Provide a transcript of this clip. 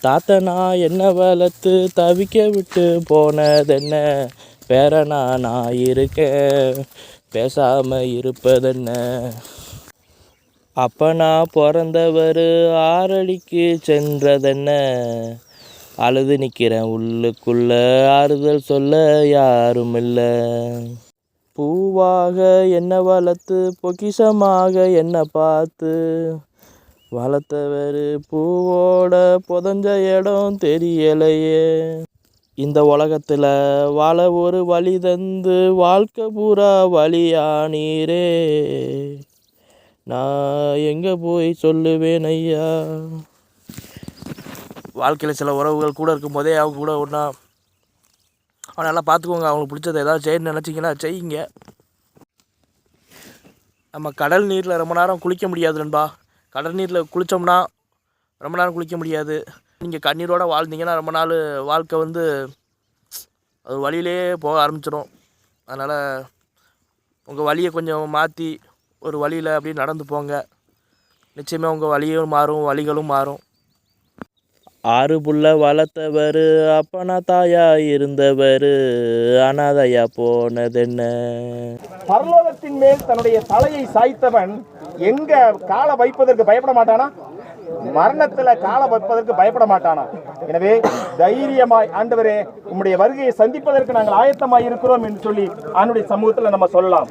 தாத்தனா என்ன வளர்த்து தவிக்க விட்டு போனதென்ன, பேரனா நான் இருக்கேன் பேசாம இருப்பதென்ன. அப்பனா பிறந்தவர் ஆறடிக்கு சென்றதென்ன, அழுது நிற்கிறேன் உள்ளுக்குள்ள ஆறுதல் சொல்ல யாரும் இல்லை. பூவாக என்ன வளர்த்து பொக்கிஷமாக என்ன பார்த்து வளர்த்தவர் பூவோட புதஞ்ச இடம் தெரியலையே. இந்த உலகத்தில் வாழ ஒரு வழி தந்து வாழ்க்கை பூரா வழியானீரே, நான் எங்கே போய் சொல்லுவேன் ஐயா. வாழ்க்கையில் சில உறவுகள் கூட இருக்கும்போதே அவங்க கூட ஒன்றா அவனை நல்லா பார்த்துக்கோங்க. அவங்களுக்கு பிடிச்சதை ஏதாவது செய்யணும்னு நினச்சிங்கன்னா செய்யுங்க. நம்ம கடல் நீரில் ரொம்ப நேரம் குளிக்க முடியாது நண்பா. கடல் நீரில் குளித்தோம்னா ரொம்ப நேரம் குளிக்க முடியாது. நீங்கள் கண்ணீரோடு வாழ்ந்தீங்கன்னா ரொம்ப நாள் வாழ்க்கை வந்து அது வழியிலே போக ஆரம்பிச்சிடும். அதனால் உங்கள் வழியை கொஞ்சம் மாற்றி ஒரு வழியில் அப்படியே நடந்து போங்க. நிச்சயமாக உங்கள் வழியும் மாறும், வழிகளும் மாறும். ஆறு புள்ள வளர்த்தவர் அப்பனா தாயா இருந்தவர் அனாதையா போனதென்ன. பரலோகத்தின் மேல் தன்னுடைய தலையை சாய்த்தவன் எங்க காலை வைப்பதற்கு பயப்பட மாட்டானா? மரணத்துல காலை வைப்பதற்கு பயப்பட மாட்டானா? எனவே தைரியமாய், ஆண்டவரே உம்முடைய வருகையை சந்திப்பதற்கு நாங்கள் ஆயத்தமாய் இருக்கிறோம் என்று சொல்லி ஆண்டுடைய சமூகத்தில் நம்ம சொல்லலாம்.